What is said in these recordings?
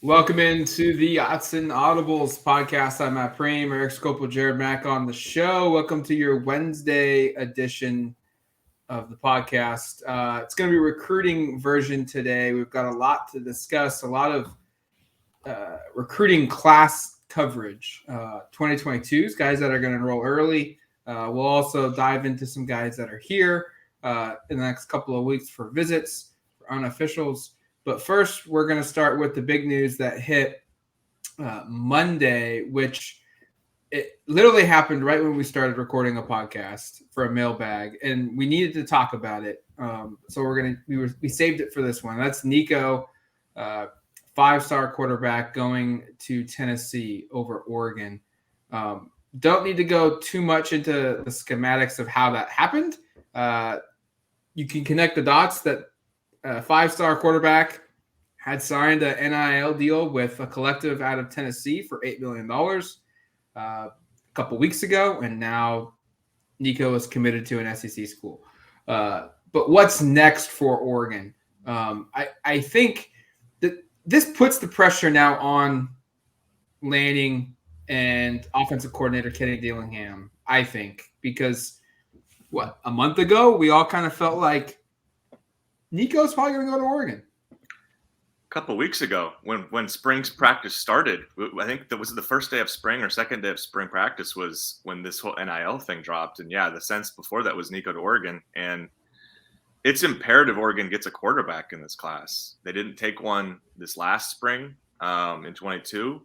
Welcome into the Autzen Audibles Podcast. I'm Matt Preem, Eric Scopel, Jared Mack on the show. Welcome to your Wednesday edition of the podcast. It's going to be a recruiting version today. We've got a lot to discuss, a lot of recruiting class coverage. 2022s, guys that are going to enroll early. We'll also dive into some guys that are here in the next couple of weeks for visits, for unofficials. But first, we're going to start with the big news that hit Monday, which it literally happened right when we started recording a podcast for a mailbag, and we needed to talk about it. So we saved it for this one. That's Nico, 5-star quarterback going to Tennessee over Oregon. Don't need to go too much into the schematics of how that happened. You can connect the dots that a 5-star quarterback had signed an NIL deal with a collective out of Tennessee for $8 million a couple weeks ago, and now Nico is committed to an SEC school. But what's next for Oregon? I think that this puts the pressure now on Lanning and offensive coordinator Kenny Dillingham, I think, because a month ago we all kind of felt like Nico's probably going to go to Oregon. A couple of weeks ago when spring's practice started, I think that was the first day of spring or second day of spring practice was when this whole NIL thing dropped. And yeah, the sense before that was Nico to Oregon. And it's imperative Oregon gets a quarterback in this class. They didn't take one this last spring in 22.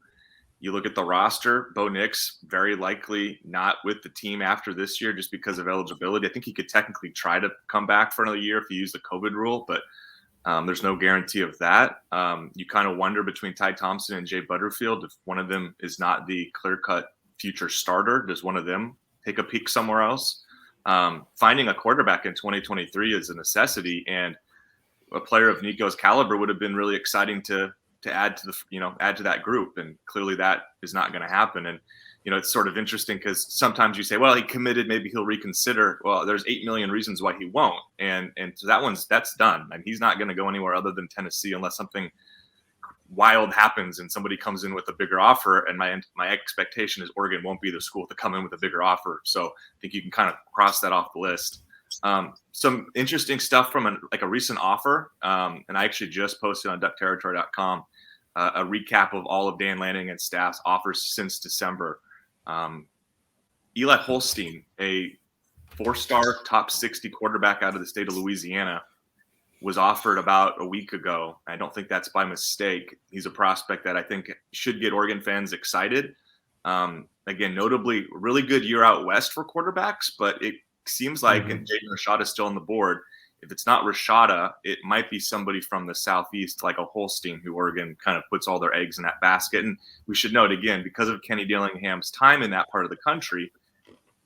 You look at the roster, Bo Nix, very likely not with the team after this year just because of eligibility. I think he could technically try to come back for another year if he used the COVID rule, but there's no guarantee of that. You kind of wonder between Ty Thompson and Jay Butterfield, if one of them is not the clear-cut future starter, does one of them take a peek somewhere else? Finding a quarterback in 2023 is a necessity, and a player of Nico's caliber would have been really exciting to add to add to that group. And clearly that is not going to happen. And, it's sort of interesting because sometimes you say, well, he committed, maybe he'll reconsider. Well, there's 8 million reasons why he won't. And so that's done. And he's not going to go anywhere other than Tennessee unless something wild happens and somebody comes in with a bigger offer. And my expectation is Oregon won't be the school to come in with a bigger offer. So I think you can kind of cross that off the list. Some interesting stuff from a recent offer. And I actually just posted on duckterritory.com a recap of all of Dan Lanning and staff's offers since December. Eli Holstein, a 4-star top 60 quarterback out of the state of Louisiana, was offered about a week ago. I don't think that's by mistake. He's a prospect that I think should get Oregon fans excited. Again, notably, really good year out west for quarterbacks, but it seems like, and Jaden Rashada is still on the board, if it's not Rashada, it might be somebody from the Southeast, like a Holstein, who Oregon kind of puts all their eggs in that basket. And we should note, again, because of Kenny Dillingham's time in that part of the country,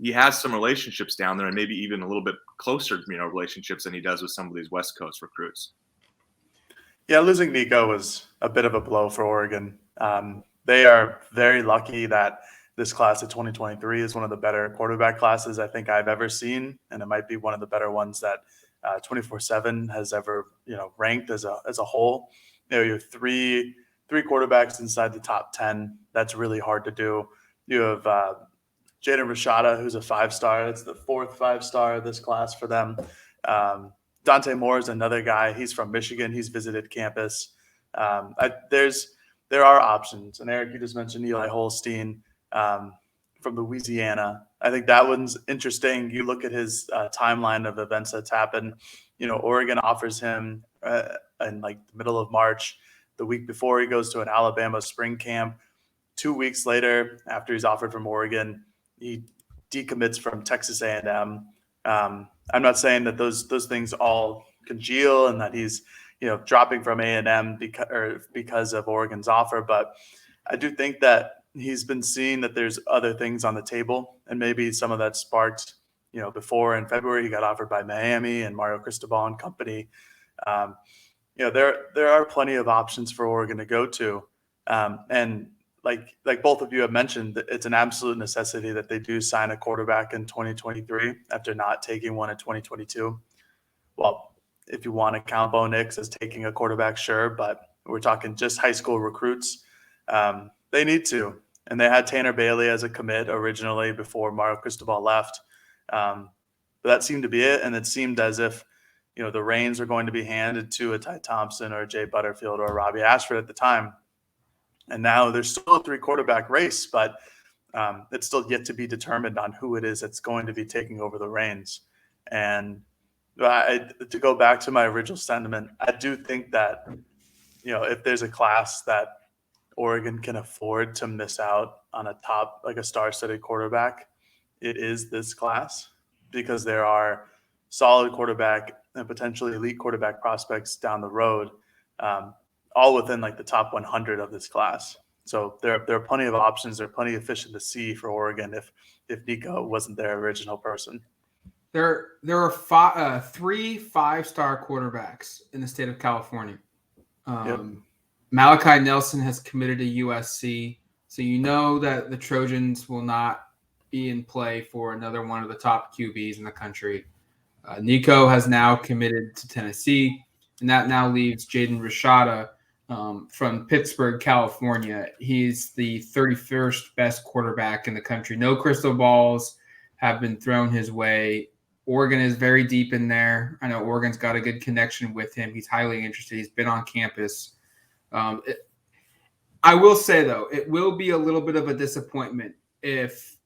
he has some relationships down there and maybe even a little bit closer, relationships than he does with some of these West Coast recruits. Yeah, losing Nico was a bit of a blow for Oregon. They are very lucky that this class of 2023 is one of the better quarterback classes I think I've ever seen, and it might be one of the better ones that 24/7 has ever ranked as a whole. You have three quarterbacks inside the top 10. That's really hard to do. You have Jaden Rashada, who's a 5-star. It's the 4th 5-star of this class for them. Dante Moore is another guy. He's from Michigan. He's visited campus. There are options. And Eric, you just mentioned Eli Holstein from Louisiana. I think that one's interesting. You look at his timeline of events that's happened. Oregon offers him in the middle of March. The week before, he goes to an Alabama spring camp. 2 weeks later, after he's offered from Oregon, he decommits from Texas A&M. I'm not saying that those things all congeal and that he's dropping from A&M because of Oregon's offer, but I do think that he's been seeing that there's other things on the table, and maybe some of that sparked, before in February he got offered by Miami and Mario Cristobal and company. There are plenty of options for Oregon to go to, and like both of you have mentioned, it's an absolute necessity that they do sign a quarterback in 2023 after not taking one in 2022. Well, if you want to count Bo Nix as taking a quarterback, sure, but we're talking just high school recruits, they need to. And they had Tanner Bailey as a commit originally before Mario Cristobal left. But that seemed to be it. And it seemed as if, the reins are going to be handed to a Ty Thompson or a Jay Butterfield or a Robbie Ashford at the time. And now there's still a 3-quarterback race, but it's still yet to be determined on who it is that's going to be taking over the reins. And to go back to my original sentiment, I do think that, if there's a class that Oregon can afford to miss out on a top, like a star-studded quarterback, it is this class, because there are solid quarterback and potentially elite quarterback prospects down the road, all within like the top 100 of this class. So there are plenty of options. There are plenty of fish in the sea for Oregon if Nico wasn't their original person. There are 3 5-star quarterbacks in the state of California. Yep. Malachi Nelson has committed to USC, so that the Trojans will not be in play for another one of the top QBs in the country. Nico has now committed to Tennessee, and that now leaves Jaden Rashada from Pittsburgh, California. He's the 31st best quarterback in the country. No crystal balls have been thrown his way. Oregon is very deep in there. I know Oregon's got a good connection with him. He's highly interested. He's been on campus. I will say, though, it will be a little bit of a disappointment if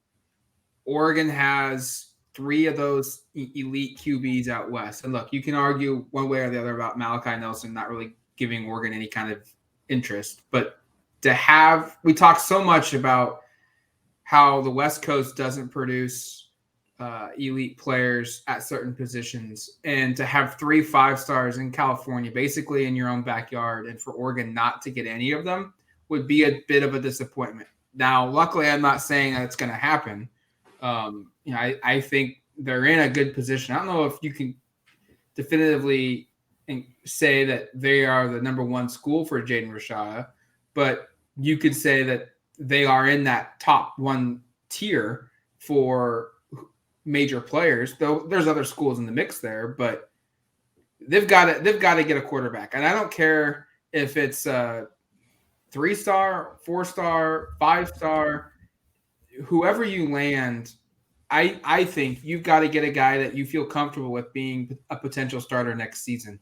Oregon has 3 of those elite QBs out west. And look, you can argue one way or the other about Malachi Nelson not really giving Oregon any kind of interest. But we talk so much about how the West Coast doesn't produce elite players at certain positions, and to have 3 5-stars in California, basically in your own backyard, and for Oregon not to get any of them would be a bit of a disappointment. Now, luckily, I'm not saying that it's going to happen. I think they're in a good position. I don't know if you can definitively say that they are the number 1 school for Jaden Rashada, but you could say that they are in that top 1 tier for major players, though there's other schools in the mix there, but they've got to get a quarterback. And I don't care if it's a 3-star, 4-star, 5-star, whoever you land, I think you've got to get a guy that you feel comfortable with being a potential starter next season.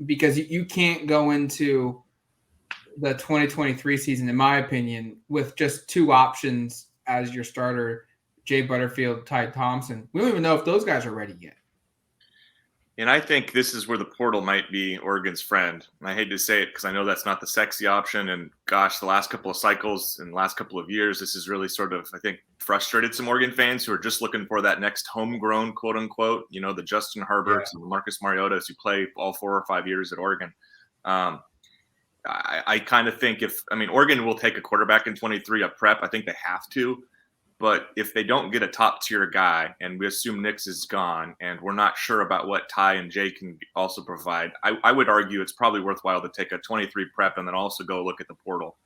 Because you can't go into the 2023 season, in my opinion, with just 2 options as your starter, Jay Butterfield, Ty Thompson. We don't even know if those guys are ready yet. And I think this is where the portal might be Oregon's friend. And I hate to say it because I know that's not the sexy option. And gosh, the last couple of cycles and the last couple of years, this has really sort of, I think, frustrated some Oregon fans who are just looking for that next homegrown, quote unquote, the Justin Herberts and the Marcus Mariotas who play all 4 or 5 years at Oregon. I kind of think Oregon will take a quarterback in 23 at prep. I think they have to. But if they don't get a top-tier guy, and we assume Nix is gone, and we're not sure about what Ty and Jay can also provide, I would argue it's probably worthwhile to take a 23 prep and then also go look at the portal,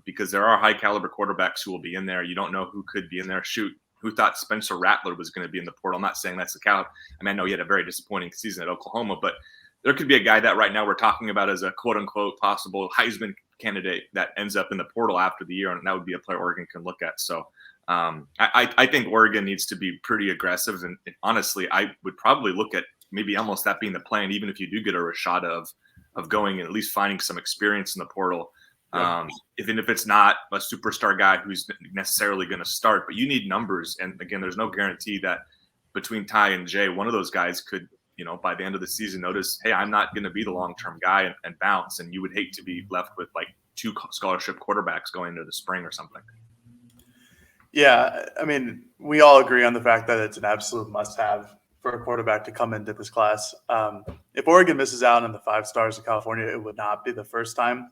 because there are high-caliber quarterbacks who will be in there. You don't know who could be in there. Shoot, who thought Spencer Rattler was going to be in the portal? I'm not saying that's the count. I know he had a very disappointing season at Oklahoma, but there could be a guy that right now we're talking about as a quote-unquote possible Heisman candidate that ends up in the portal after the year, and that would be a player Oregon can look at. So I think Oregon needs to be pretty aggressive, and honestly, I would probably look at maybe almost that being the plan, even if you do get a Rashada of going and at least finding some experience in the portal. Even if it's not a superstar guy who's necessarily going to start, but you need numbers. And again, there's no guarantee that between Ty and Jay, one of those guys could, by the end of the season notice, hey, I'm not going to be the long-term guy and bounce. And you would hate to be left with like 2 scholarship quarterbacks going into the spring or something. Yeah. We all agree on the fact that it's an absolute must-have for a quarterback to come into this class. If Oregon misses out on the 5 stars of California, it would not be the first time.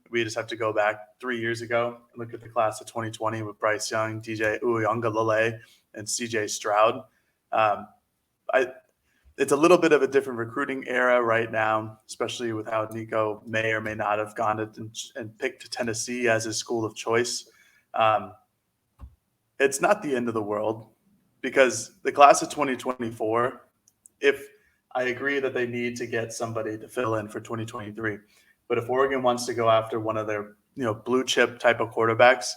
We just have to go back 3 years ago and look at the class of 2020 with Bryce Young, DJ Uiagalelei, and CJ Stroud. It's a little bit of a different recruiting era right now, especially with how Nico may or may not have gone and picked Tennessee as his school of choice. It's not the end of the world, because the class of 2024, if I agree that they need to get somebody to fill in for 2023, But if Oregon wants to go after one of their, blue chip type of quarterbacks,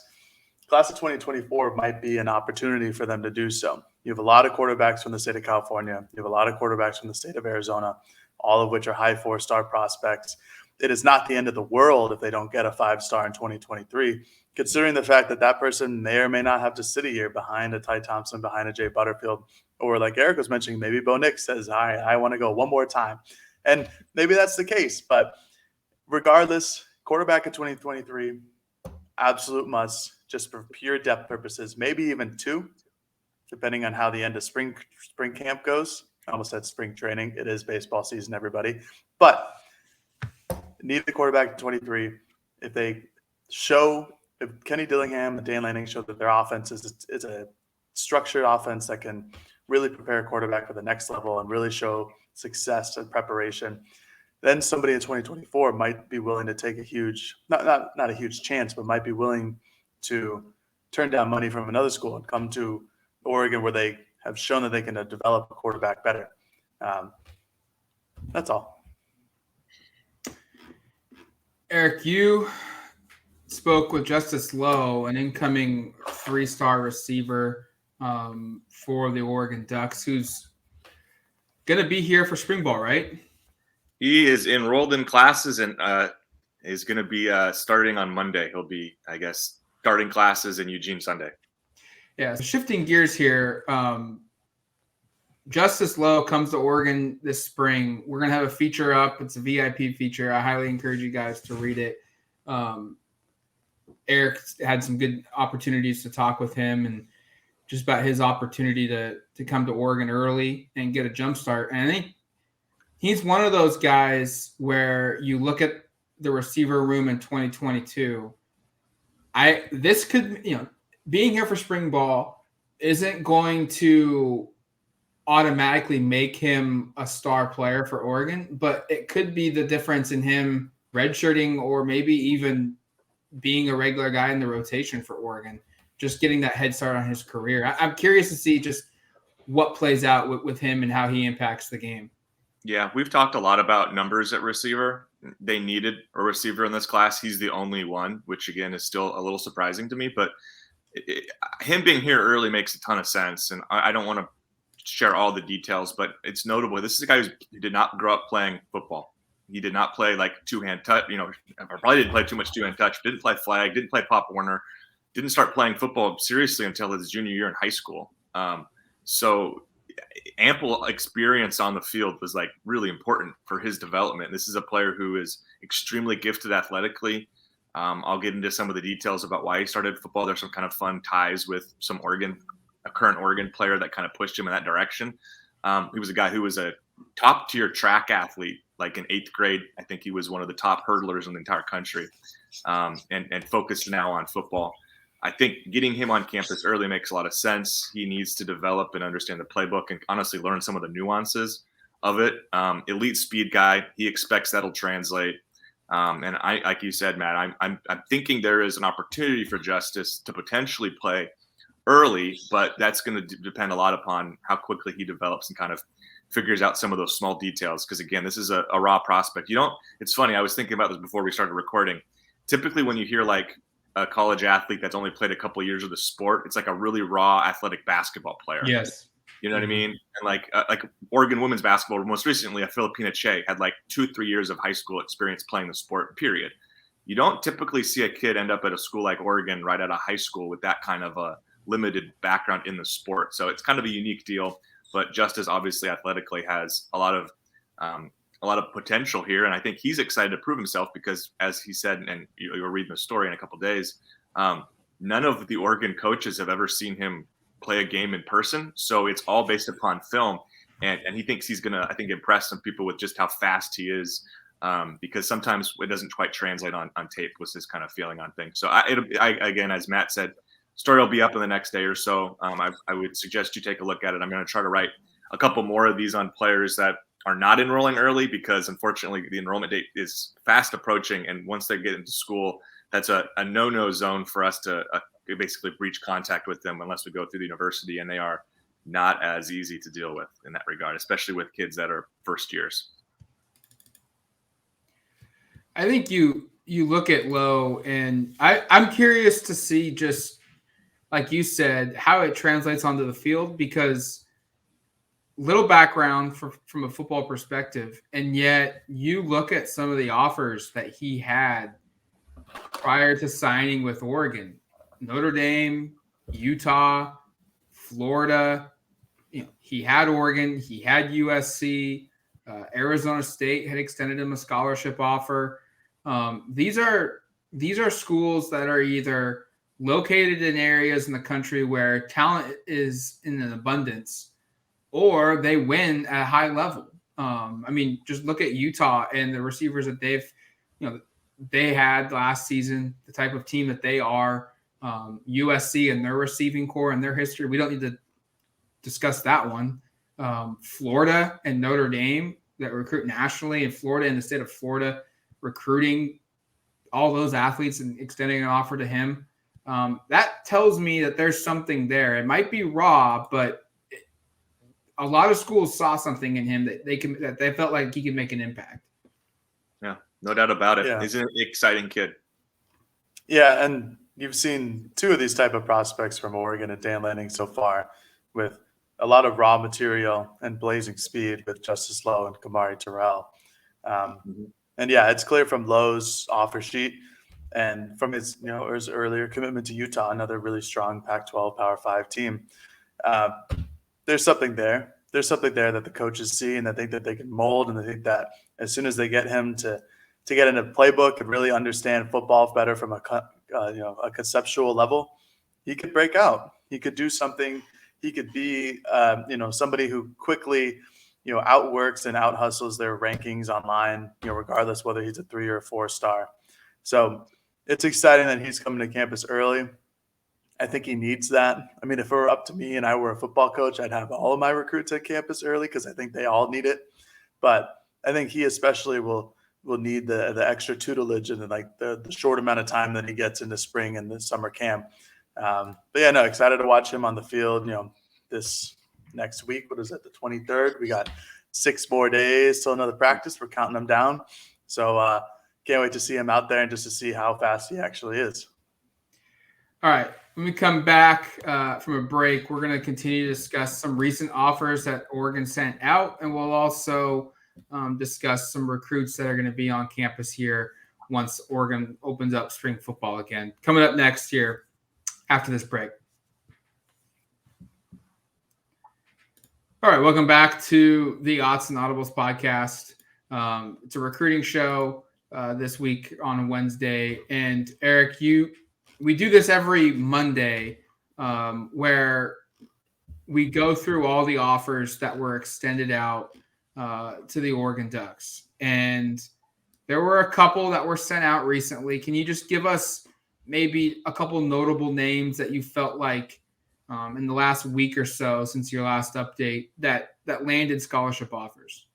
class of 2024 might be an opportunity for them to do so. You have a lot of quarterbacks from the state of California. You have a lot of quarterbacks from the state of Arizona, all of which are high 4-star prospects. It is not the end of the world if they don't get a 5-star in 2023, considering the fact that that person may or may not have to sit a year behind a Ty Thompson, behind a Jay Butterfield, or like Eric was mentioning, maybe Bo Nix says, all right, I want to go one more time. And maybe that's the case. But regardless, quarterback in 2023, absolute must, just for pure depth purposes, maybe even 2, depending on how the end of spring camp goes. I almost said spring training. It is baseball season, everybody. But need the quarterback in 23. If Kenny Dillingham and Dan Lanning show that their offense is a structured offense that can really prepare a quarterback for the next level and really show success and preparation, then somebody in 2024 might be willing to take a huge, not a huge chance, but might be willing to turn down money from another school and come to Oregon where they have shown that they can develop a quarterback better. That's all. Eric, you spoke with Justice Lowe, an incoming 3-star receiver for the Oregon Ducks, who's going to be here for spring ball, right? He is enrolled in classes and is going to be starting on Monday. He'll be, I guess, starting classes in Eugene Sunday. Yeah, so shifting gears here, Justice Lowe comes to Oregon this spring. We're going to have a feature up. It's a VIP feature. I highly encourage you guys to read it. Eric had some good opportunities to talk with him and just about his opportunity to come to Oregon early and get a jump start. And I think he's one of those guys where you look at the receiver room in 2022. This could, being here for spring ball isn't going to automatically make him a star player for Oregon, but it could be the difference in him redshirting or maybe even being a regular guy in the rotation for Oregon, just getting that head start on his career. I'm curious to see just what plays out with him and how he impacts the game. Yeah, we've talked a lot about numbers at receiver. They needed a receiver in this class. He's the only one, which again is still a little surprising to me, but him being here early makes a ton of sense. And I don't want to share all the details, but it's notable. This is a guy who did not grow up playing football. He did not play like two-hand touch, or probably didn't play too much two-hand touch, didn't play flag, didn't play Pop Warner, didn't start playing football seriously until his junior year in high school. So ample experience on the field was like really important for his development. This is a player who is extremely gifted athletically. I'll get into some of the details about why he started football. There's some kind of fun ties with a current Oregon player that kind of pushed him in that direction. He was a guy who was a top tier track athlete, like in 8th grade. I think he was one of the top hurdlers in the entire country, and focused now on football. I think getting him on campus early makes a lot of sense. He needs to develop and understand the playbook and honestly learn some of the nuances of it. Elite speed guy. He expects that'll translate. And I, like you said, Matt, I'm thinking there is an opportunity for Justice to potentially play early, but that's going to depend a lot upon how quickly he develops and kind of figures out some of those small details. Because again, this is a raw prospect. It's funny. I was thinking about this before we started recording. Typically when you hear like a college athlete that's only played a couple of years of the sport, it's like a really raw athletic basketball player. Yes. You know what I mean? And like Oregon women's basketball, most recently, Filipina Che had like 2-3 years of high school experience playing the sport, period. You don't typically see a kid end up at a school like Oregon right out of high school with that kind of a limited background in the sport. So it's kind of a unique deal, but Justice obviously athletically has a lot of potential here. And I think he's excited to prove himself because, as he said, and you'll read the story in a couple of days, none of the Oregon coaches have ever seen him play a game in person. So it's all based upon film. And he thinks he's going to, I think, impress some people with just how fast he is, because sometimes it doesn't quite translate on tape, was his kind of feeling on things. So again, as Matt said, story will be up in the next day or so. I would suggest you take a look at it. I'm going to try to write a couple more of these on players that are not enrolling early, because unfortunately the enrollment date is fast approaching. And once they get into school, that's a no-no zone for us to basically breach contact with them unless we go through the university, and they are not as easy to deal with in that regard, especially with kids that are first years. I think you look at Lowe, and I'm curious to see, just like you said, how it translates onto the field, because little background from a football perspective, and yet you look at some of the offers that he had prior to signing with Oregon, Notre Dame, Utah, Florida. He had Oregon, he had USC, Arizona State had extended him a scholarship offer. These are schools that are either located in areas in the country where talent is in an abundance, or they win at a high level. I mean, just look at Utah and the receivers that they had last season, the type of team that they are. USC and their receiving core and their history, we don't need to discuss that one. Florida and Notre Dame that recruit nationally, and Florida and the state of Florida recruiting all those athletes and extending an offer to him. That tells me that there's something there. It might be raw, but a lot of schools saw something in him that they felt like he could make an impact. Yeah, no doubt about it. Yeah. He's an exciting kid. Yeah, and you've seen two of these type of prospects from Oregon and Dan Lanning so far, with a lot of raw material and blazing speed with Justice Lowe and Kamari Terrell. And yeah, it's clear from Lowe's offer sheet and from his earlier commitment to Utah, another really strong Pac-12 Power 5 team. There's something there. There's something there that the coaches see, and they think that they can mold, and they think that as soon as they get him to get into playbook and really understand football better from a conceptual level, he could break out. He could do something. He could be somebody who quickly outworks and out hustles their rankings online, regardless whether he's a 3 or a 4-star. So it's exciting that he's coming to campus early. I think he needs that. I mean, if it were up to me and I were a football coach, I'd have all of my recruits at campus early because I think they all need it. But I think he especially will need the extra tutelage and the short amount of time that he gets in the spring and the summer camp. But yeah, no, excited to watch him on the field. This next week, what is it, the 23rd? We got 6 more days till another practice. We're counting them down. So can't wait to see him out there and just to see how fast he actually is. All right. When we come back from a break, we're going to continue to discuss some recent offers that Oregon sent out, and we'll also discuss some recruits that are going to be on campus here once Oregon opens up spring football again. Coming up next year after this break. All right, welcome back to the Autzen Audibles Podcast. It's a recruiting show this week on Wednesday. And Eric, we do this every Monday where we go through all the offers that were extended out to the Oregon Ducks. And there were a couple that were sent out recently. Can you just give us maybe a couple notable names that you felt like in the last week or so since your last update that landed scholarship offers?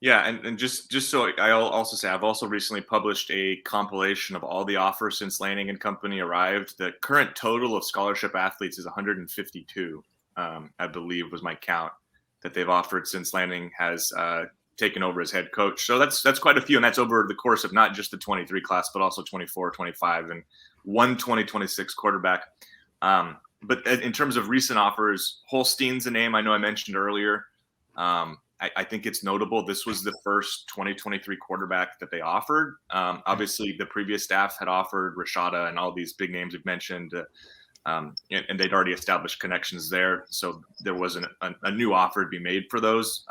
Yeah, and just so I'll also say, I've also recently published a compilation of all the offers since Lanning and company arrived. The current total of scholarship athletes is 152, I believe was my count, that they've offered since Lanning has taken over as head coach. So that's quite a few, and that's over the course of not just the 23 class, but also 24, 25, and one 2026 quarterback. But in terms of recent offers, Holstein's a name I know I mentioned earlier. I think it's notable. This was the first 2023 quarterback that they offered. Obviously, the previous staff had offered Rashada and all these big names we've mentioned, and they'd already established connections there. So there wasn't a new offer to be made for those.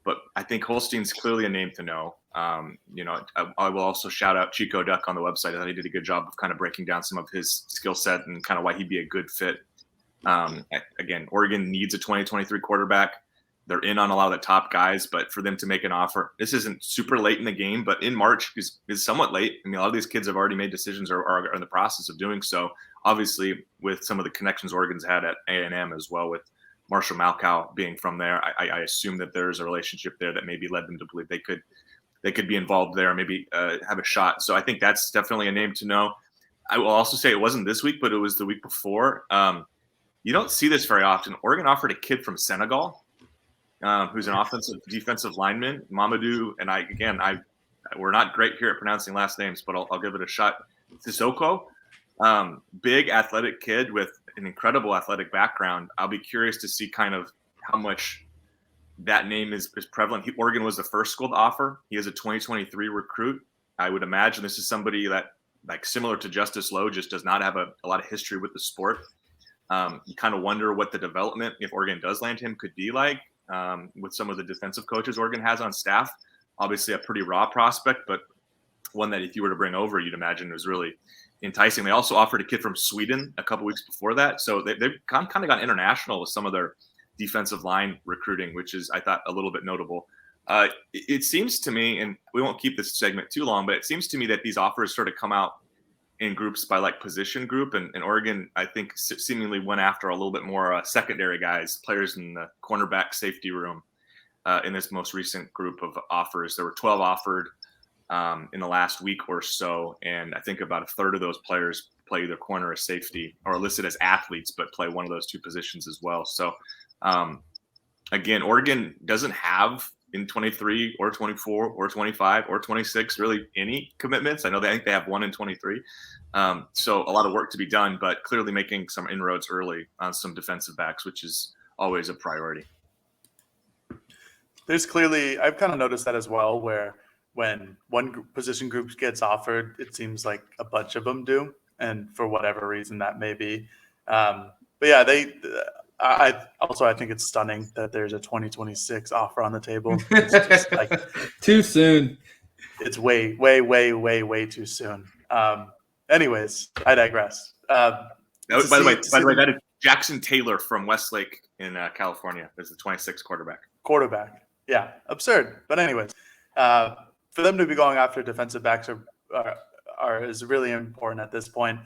But I think Holstein's clearly a name to know. I will also shout out Chico Duck on the website. I thought he did a good job of kind of breaking down some of his skill set and kind of why he'd be a good fit. Again, Oregon needs a 2023 quarterback. They're in on a lot of the top guys, but for them to make an offer, this isn't super late in the game, but in March is somewhat late. I mean, a lot of these kids have already made decisions or are in the process of doing so. Obviously, with some of the connections Oregon's had at A&M as well, with Marshall Malkow being from there, I assume that there's a relationship there that maybe led them to believe they could be involved there, maybe have a shot. So I think that's definitely a name to know. I will also say it wasn't this week, but it was the week before. You don't see this very often. Oregon offered a kid from Senegal, who's an offensive defensive lineman, Mamadou, and I we're not great here at pronouncing last names, but I'll give it a shot. Sissoko, big athletic kid with an incredible athletic background. I'll be curious to see kind of how much that name is prevalent. Oregon was the first school to offer. He is a 2023 recruit. I would imagine this is somebody that, like similar to Justice Lowe, just does not have a lot of history with the sport. You kind of wonder what the development, if Oregon does land him, could be like with some of the defensive coaches Oregon has on staff. Obviously a pretty raw prospect, but one that if you were to bring over, you'd imagine was really enticing. They also offered a kid from Sweden a couple weeks before that. So they've kind of gone international with some of their defensive line recruiting, which is, I thought, a little bit notable. It seems to me, and we won't keep this segment too long, but it seems to me that these offers sort of come out in groups by like position group, and Oregon, I think, seemingly went after a little bit more secondary guys, players in the cornerback safety room in this most recent group of offers. There were 12 offered in the last week or so, and I think about a third of those players play either corner or safety, or are listed as athletes, but play one of those two positions as well. So again, Oregon doesn't have in 23 or 24 or 25 or 26 really any commitments. I think they have one in 23. So a lot of work to be done, but clearly making some inroads early on some defensive backs, which is always a priority. There's clearly, I've kind of noticed that as well, where when one position group gets offered, it seems like a bunch of them do, and for whatever reason that may be. But yeah, I think it's stunning that there's a 2026 offer on the table. It's just like too soon. It's way, way, way, way, way too soon. Anyways, I digress. By the way, that is Jackson Taylor from Westlake in California. Is the 26 quarterback. Yeah, absurd. But anyways, for them to be going after defensive backs is really important at this point.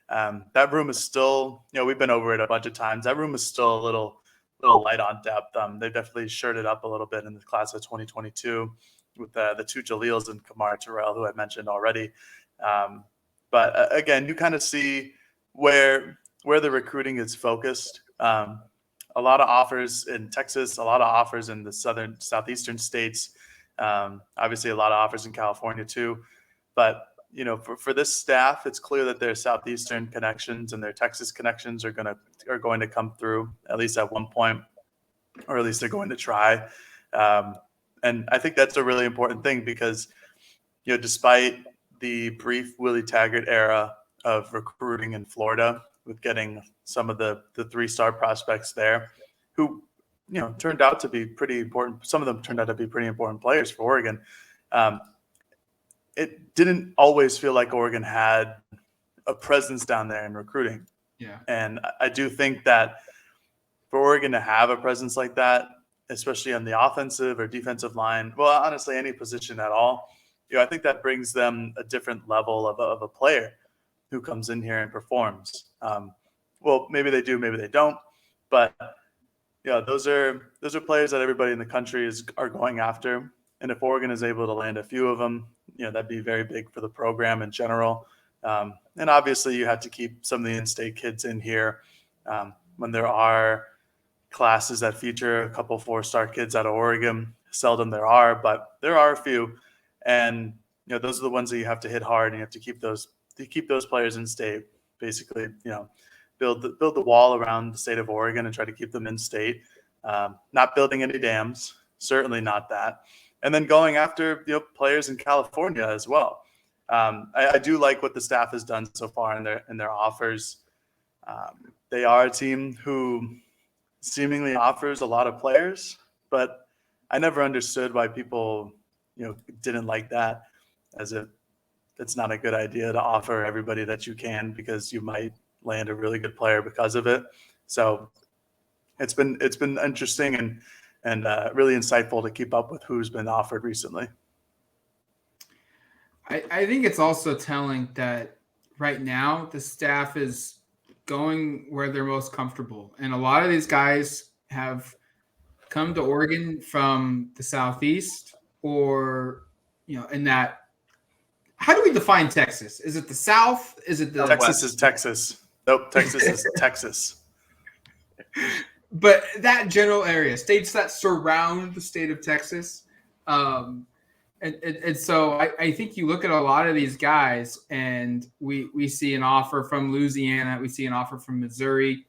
That room is still, we've been over it a bunch of times. That room is still a little light on depth. They've definitely shirted up a little bit in the class of 2022 with the two Jalils and Kamar Terrell, who I mentioned already. But again, you kind of see where the recruiting is focused. A lot of offers in Texas, a lot of offers in the southeastern states. Obviously, a lot of offers in California too. But for this staff, it's clear that their southeastern connections and their Texas connections are going to come through at least at one point, or at least they're going to try. And I think that's a really important thing because, despite the brief Willie Taggart era of recruiting in Florida, with getting some of the 3-star prospects there, who turned out to be pretty important. Some of them turned out to be pretty important players for Oregon. It didn't always feel like Oregon had a presence down there in recruiting. Yeah. And I do think that for Oregon to have a presence like that, especially on the offensive or defensive line, well, honestly, any position at all, I think that brings them a different level of a player who comes in here and performs. Well, maybe they do, maybe they don't, but those are players that everybody in the country are going after. And if Oregon is able to land a few of them, that'd be very big for the program in general. And obviously you have to keep some of the in-state kids in here when there are classes that feature a couple 4-star kids out of Oregon. Seldom there are, but there are a few. And, those are the ones that you have to hit hard, and you have to keep those players in state, basically, build the wall around the state of Oregon and try to keep them in state, not building any dams, certainly not that. And then going after players in California as well. I do like what the staff has done so far in their offers. They are a team who seemingly offers a lot of players, but I never understood why people didn't like that, as if it's not a good idea to offer everybody that you can because you might land a really good player because of it. So it's been interesting and really insightful to keep up with who's been offered recently. I think it's also telling that right now the staff is going where they're most comfortable. And a lot of these guys have come to Oregon from the Southeast or, in that. How do we define Texas? Is it the South? Is it the Texas West? is Texas. Nope, Texas is Texas. But that general area, states that surround the state of Texas, And so I think you look at a lot of these guys, and we see an offer from Louisiana, we see an offer from Missouri,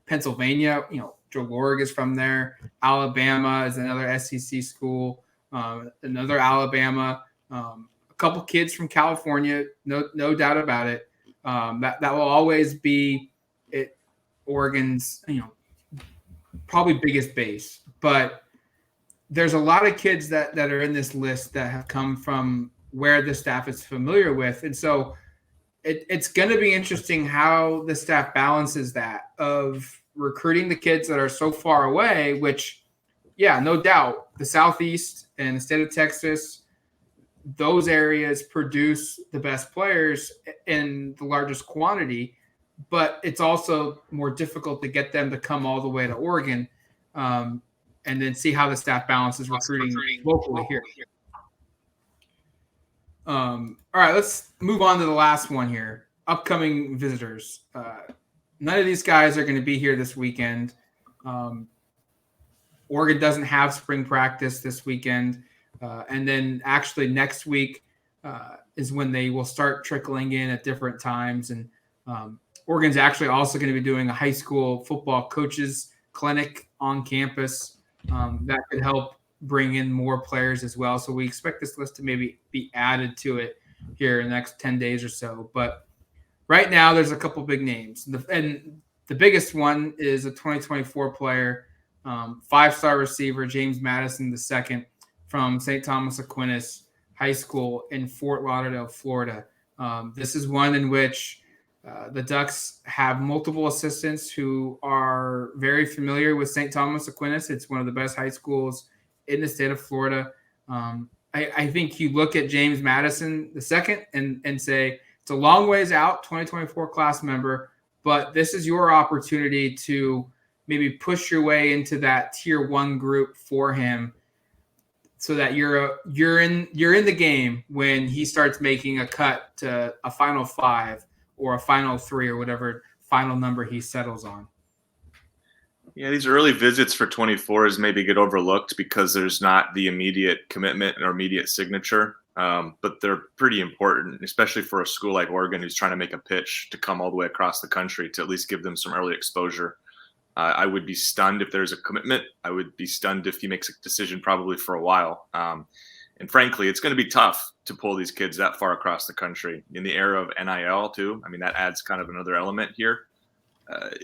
Pennsylvania. Joe Lorg is from there. Alabama is another SEC school. Another Alabama. A couple kids from California, no doubt about it. That will always be Oregon's probably biggest base, but there's a lot of kids that are in this list that have come from where the staff is familiar with. And so it's going to be interesting how the staff balances that of recruiting the kids that are so far away, which, yeah, no doubt the Southeast and the state of Texas, those areas produce the best players in the largest quantity, but it's also more difficult to get them to come all the way to Oregon. And then see how the staff balances recruiting locally here. All right, let's move on to the last one here. Upcoming visitors. None of these guys are going to be here this weekend. Oregon doesn't have spring practice this weekend. And then actually next week is when they will start trickling in at different times. And Oregon's actually also going to be doing a high school football coaches clinic on campus. That could help bring in more players as well. So we expect this list to maybe be added to it here in the next 10 days or so. But right now there's a couple big names. And the biggest one is a 2024 player, 5-star receiver, James Madison II from St. Thomas Aquinas High School in Fort Lauderdale, Florida. This is one in which the Ducks have multiple assistants who are very familiar with St. Thomas Aquinas. It's one of the best high schools in the state of Florida. I think you look at James Madison II and say it's a long ways out, 2024 class member, but this is your opportunity to maybe push your way into that tier 1 group for him, so that you're in the game when he starts making a cut to a Final 5 or a Final 3 or whatever final number he settles on. Yeah, these early visits for 24s maybe get overlooked because there's not the immediate commitment or immediate signature, but they're pretty important, especially for a school like Oregon who's trying to make a pitch to come all the way across the country to at least give them some early exposure. I would be stunned if there's a commitment. I would be stunned if he makes a decision probably for a while. And frankly, it's going to be tough to pull these kids that far across the country in the era of NIL too. I mean, that adds kind of another element here.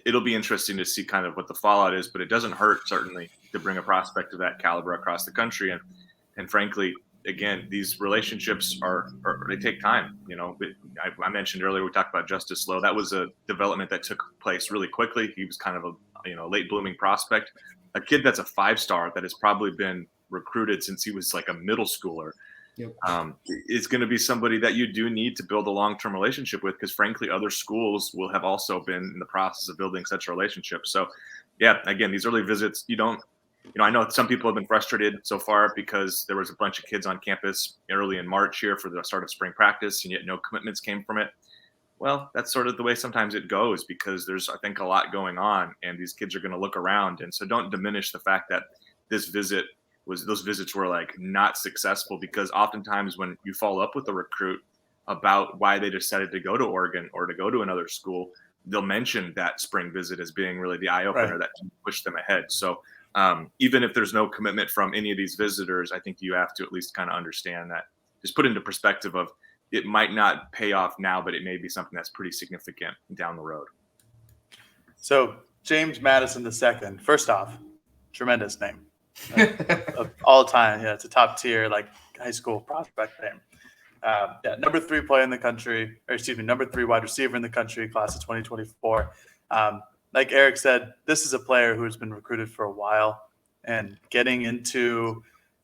It'll be interesting to see kind of what the fallout is, but it doesn't hurt certainly to bring a prospect of that caliber across the country. And frankly, again, these relationships they take time. I mentioned earlier, we talked about Justice Lowe. That was a development that took place really quickly. He was kind of a late blooming prospect, a kid that's a 5-star that has probably been recruited since he was like a middle schooler. Yep. It's going to be somebody that you do need to build a long-term relationship with, because frankly, other schools will have also been in the process of building such a relationship. So yeah, again, these early visits, I know some people have been frustrated so far because there was a bunch of kids on campus early in March here for the start of spring practice, and yet no commitments came from it. Well, that's sort of the way sometimes it goes, because there's, I think, a lot going on, and these kids are going to look around. And so don't diminish the fact that those visits were like not successful, because oftentimes when you follow up with a recruit about why they decided to go to Oregon or to go to another school, they'll mention that spring visit as being really the eye opener that pushed them ahead. So even if there's no commitment from any of these visitors, I think you have to at least kind of understand that, just put into perspective of it might not pay off now, but it may be something that's pretty significant down the road. So James Madison II, first off, tremendous name. Of all time. Yeah, it's a top tier like high school prospect name. Number 3 player in the country, number 3 wide receiver in the country, class of 2024. Like Eric said, this is a player who's been recruited for a while, and getting into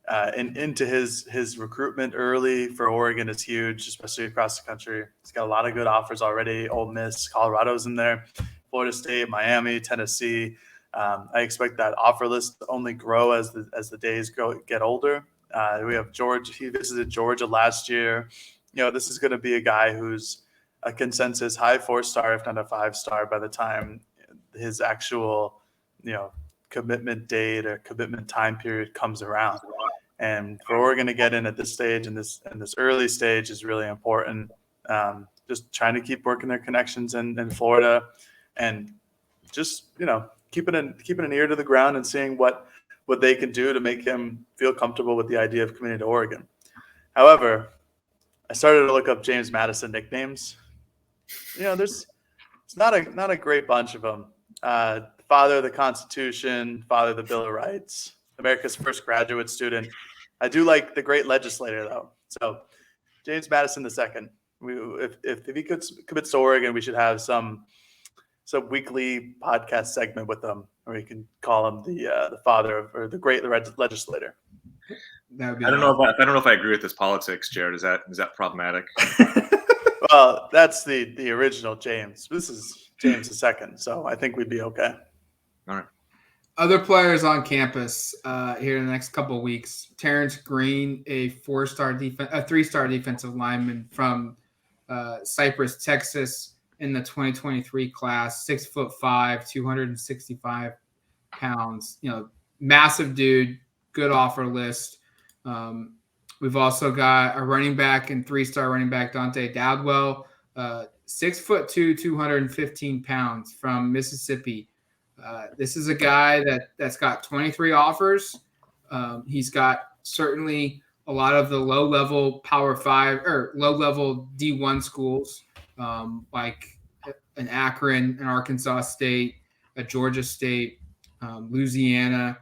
his recruitment early for Oregon is huge, especially across the country. He's got a lot of good offers already. Ole Miss, Colorado's in there, Florida State, Miami, Tennessee. I expect that offer list to only grow as the days get older. We have George. He visited Georgia last year. This is going to be a guy who's a consensus high 4-star, if not a 5-star, by the time his actual, commitment date or commitment time period comes around. And for Oregon to get in at this stage and this early stage is really important. Just trying to keep working their connections in Florida, and just keeping an ear to the ground and seeing what they can do to make him feel comfortable with the idea of coming to Oregon. However, I started to look up James Madison nicknames. There's not a great bunch of them. Father of the Constitution, Father of the Bill of Rights, America's first graduate student. I do like the great legislator, though. So James Madison II. If he commits to Oregon, we should have some weekly podcast segment with him, or you can call him the father of, or the great legislator. I don't know if I agree with this politics, Jared. Is that problematic? Well, that's the original James. This is James II, so I think we'd be okay. All right. Other players on campus here in the next couple of weeks. Terrence Green, a 3-star defensive lineman from Cypress, Texas, in the 2023 class. 6'5", 265 pounds. Massive dude. Good offer list. We've also got a running back and 3-star running back, Dante Dowdwell, 6'2", 215 pounds from Mississippi. This is a guy that's got 23 offers. He's got certainly a lot of the low-level Power 5 or low-level D1 schools, like an Akron, an Arkansas State, a Georgia State, Louisiana.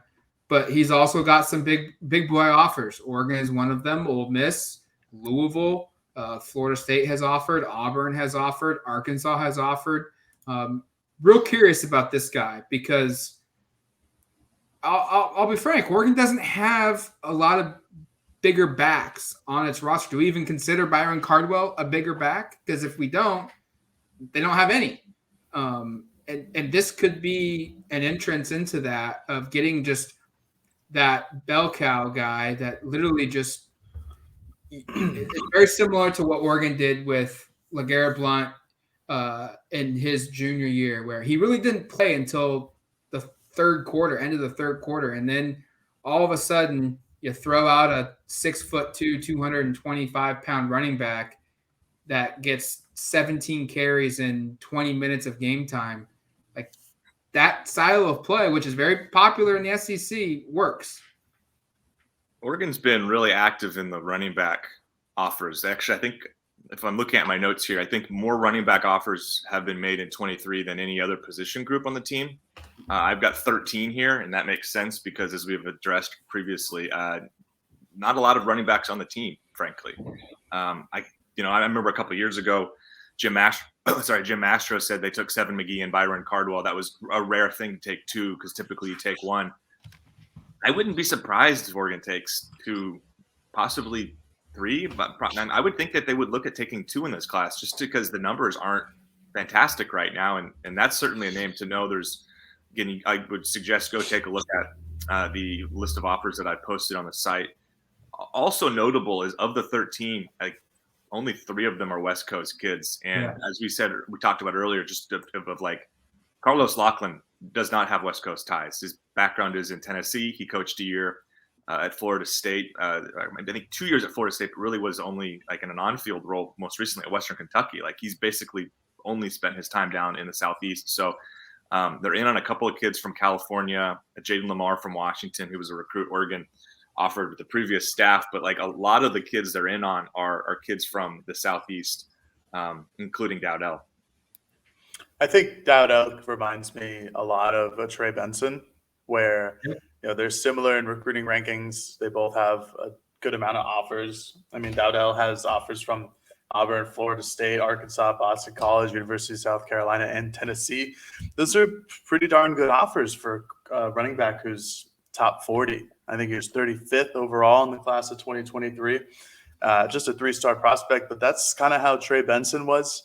But he's also got some big boy offers. Oregon is one of them. Ole Miss, Louisville, Florida State has offered. Auburn has offered. Arkansas has offered. Real curious about this guy because I'll be frank. Oregon doesn't have a lot of bigger backs on its roster. Do we even consider Byron Cardwell a bigger back? Because if we don't, they don't have any. And this could be an entrance into that of getting just that bell cow guy that literally just it's very similar to what Oregon did with LeGarrette Blount in his junior year, where he really didn't play until the end of the third quarter. And then all of a sudden you throw out a 6'2", 225-pound running back that gets 17 carries in 20 minutes of game time. Like that style of play, which is very popular in the SEC, works. Oregon's been really active in the running back offers. Actually, I think if I'm looking at my notes here, I think more running back offers have been made in 23 than any other position group on the team. I've got 13 here, and that makes sense because, as we've addressed previously, not a lot of running backs on the team, frankly. I remember a couple of years ago, Jim Mastro said they took Seven McGee and Byron Cardwell. That was a rare thing to take two because typically you take one. I wouldn't be surprised if Oregon takes two, possibly three, but I would think that they would look at taking two in this class just because the numbers aren't fantastic right now. And that's certainly a name to know. I would suggest go take a look at the list of offers that I posted on the site. Also notable is of the 13, only 3 of them are West Coast kids. And as we talked about earlier, just of Carlos Lachlan does not have West Coast ties. His background is in Tennessee. He coached a year at Florida State. I think 2 years at Florida State, but really was only in an on-field role most recently at Western Kentucky. He's basically only spent his time down in the Southeast. So they're in on a couple of kids from California, Jaden Lamar from Washington, who was a recruit Oregon offered with the previous staff. But a lot of the kids they're in on are kids from the Southeast, including Dowdell. I think Dowdell reminds me a lot of Trey Benson, where they're similar in recruiting rankings. They both have a good amount of offers. I mean, Dowdell has offers from Auburn, Florida State, Arkansas, Boston College, University of South Carolina, and Tennessee. Those are pretty darn good offers for a running back who's top 40. I think he was 35th overall in the class of 2023. Just a 3-star prospect, but that's kind of how Trey Benson was.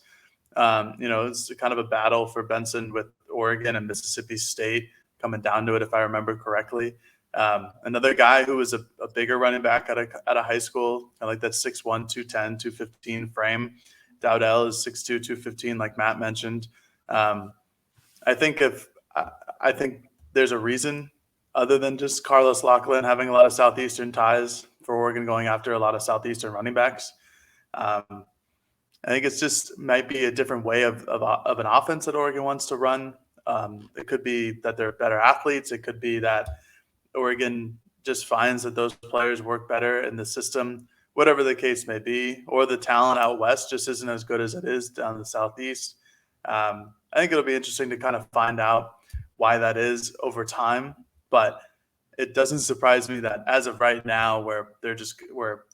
It's kind of a battle for Benson with Oregon and Mississippi State coming down to it, if I remember correctly. Another guy who was a bigger running back at a high school, I like that 6'1", 210, 215 frame. Dowdell is 6'2", 215, like Matt mentioned. I think there's a reason other than just Carlos Loughlin having a lot of Southeastern ties for Oregon going after a lot of Southeastern running backs. I think it's just might be a different way of an offense that Oregon wants to run. It could be that they're better athletes. It could be that Oregon just finds that those players work better in the system, whatever the case may be, or the talent out west just isn't as good as it is down in the Southeast. I think it'll be interesting to kind of find out why that is over time, but it doesn't surprise me that as of right now, where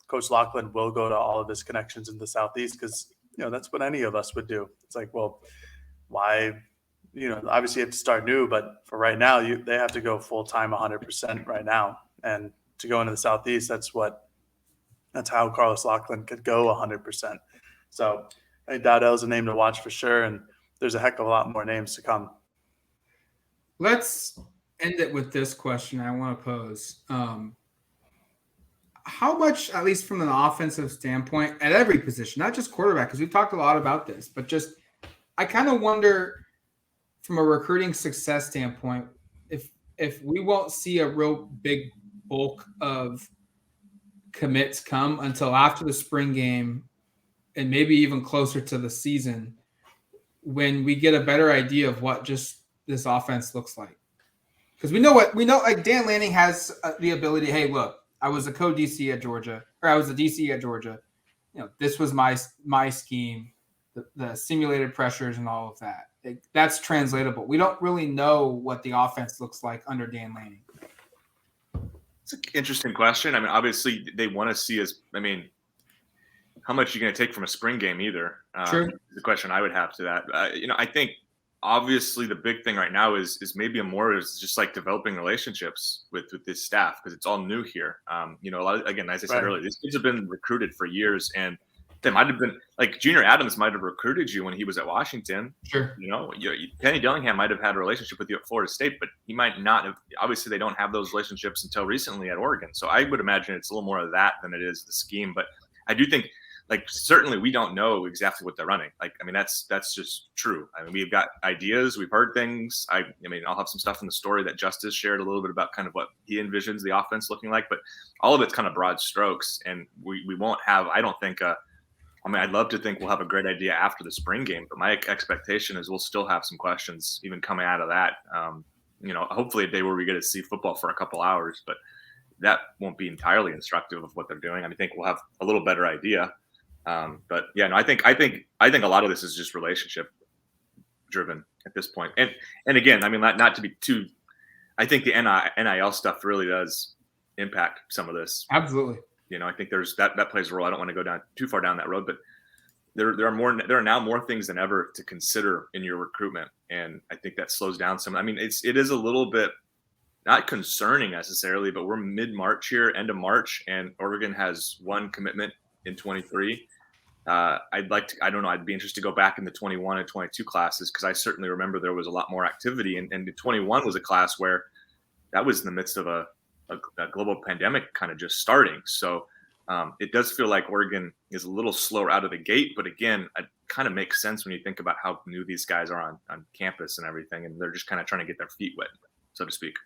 Coach Loughlin will go to all of his connections in the Southeast, because that's what any of us would do. It's like, well, why? Obviously you have to start new, but for right now, they have to go full time 100% right now, and to go into the Southeast, that's how Carlos Loughlin could go 100%. So I think Dowdell's a name to watch for sure, and there's a heck of a lot more names to come. Let's end it with this question I want to pose. How much, at least from an offensive standpoint, at every position, not just quarterback, because we've talked a lot about this, but just I kind of wonder from a recruiting success standpoint if we won't see a real big bulk of commits come until after the spring game and maybe even closer to the season, when we get a better idea of what just this offense looks like. Because we know like Dan Lanning has the ability, hey, look, I was a co-DC at Georgia, or I was a DC at Georgia. This was my scheme, the simulated pressures and all of that. That's translatable. We don't really know what the offense looks like under Dan Lanning. It's an interesting question. I mean, obviously they want to see how much are you going to take from a spring game either? True. The question I would have to that. I think obviously the big thing right now is maybe is just like developing relationships with this staff, because it's all new here. A lot of, again, as I said earlier, these kids have been recruited for years, and they might have been like Junior Adams might have recruited you when he was at Washington. Sure. Kenny Dillingham might have had a relationship with you at Florida State, but he might not have. Obviously, they don't have those relationships until recently at Oregon. So I would imagine it's a little more of that than it is the scheme. But I do think, certainly we don't know exactly what they're running. That's just true. We've got ideas. We've heard things. I'll have some stuff in the story that Justice shared a little bit about kind of what he envisions the offense looking like, but all of it's kind of broad strokes, and we won't have, I don't think, I'd love to think we'll have a great idea after the spring game, but my expectation is we'll still have some questions even coming out of that. Hopefully a day where we get to see football for a couple hours, but that won't be entirely instructive of what they're doing. I think we'll have a little better idea. But yeah, no, I think a lot of this is just relationship driven at this point. And again, not to be too, I think the NIL stuff really does impact some of this. Absolutely. I think there's that plays a role. I don't want to go too far down that road, but there are now more things than ever to consider in your recruitment. And I think that slows down some. It is a little bit not concerning necessarily, but we're mid-March here, end of March, and Oregon has one commitment in 23. I'd be interested to go back in the 21 and 22 classes, because I certainly remember there was a lot more activity. And the 21 was a class where that was in the midst of a global pandemic kind of just starting. So it does feel like Oregon is a little slower out of the gate. But again, it kind of makes sense when you think about how new these guys are on campus and everything. And they're just kind of trying to get their feet wet, so to speak.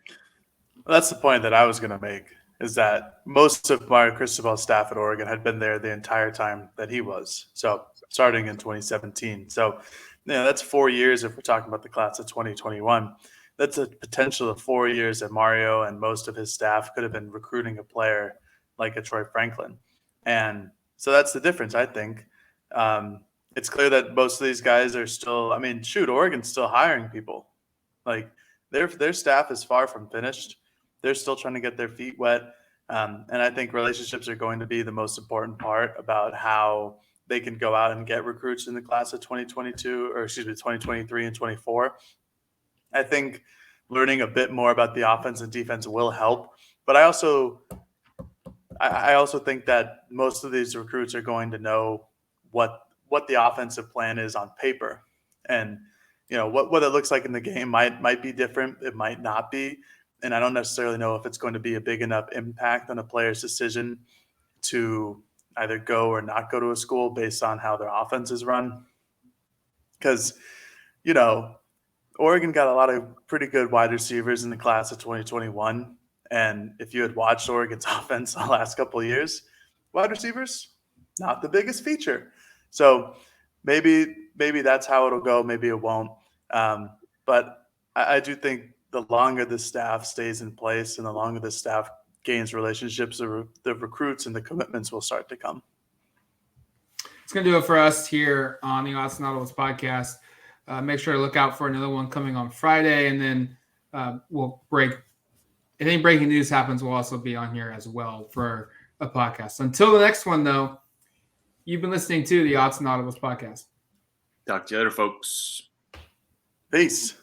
Well, that's the point that I was going to make, is that most of Mario Cristobal's staff at Oregon had been there the entire time that he was. So starting in 2017. So that's 4 years if we're talking about the class of 2021. That's a potential of 4 years that Mario and most of his staff could have been recruiting a player like a Troy Franklin. And so that's the difference, I think. It's clear that most of these guys are still, Oregon's still hiring people. Like their staff is far from finished. They're still trying to get their feet wet. And I think relationships are going to be the most important part about how they can go out and get recruits in the class of 2023 and 24. I think learning a bit more about the offense and defense will help. But I also think that most of these recruits are going to know what the offensive plan is on paper. And, what it looks like in the game might be different. It might not be. And I don't necessarily know if it's going to be a big enough impact on a player's decision to either go or not go to a school based on how their offense is run. Because, Oregon got a lot of pretty good wide receivers in the class of 2021. And if you had watched Oregon's offense the last couple of years, wide receivers, not the biggest feature. So maybe that's how it'll go. Maybe it won't. But I do think the longer the staff stays in place and the longer the staff gains relationships, the recruits and the commitments will start to come. It's going to do it for us here on the Autzen Audibles podcast. Make sure to look out for another one coming on Friday, and then we'll break. If any breaking news happens, we'll also be on here as well for a podcast. Until the next one, though, you've been listening to the Autzen Audibles podcast. Talk to you later, folks. Peace.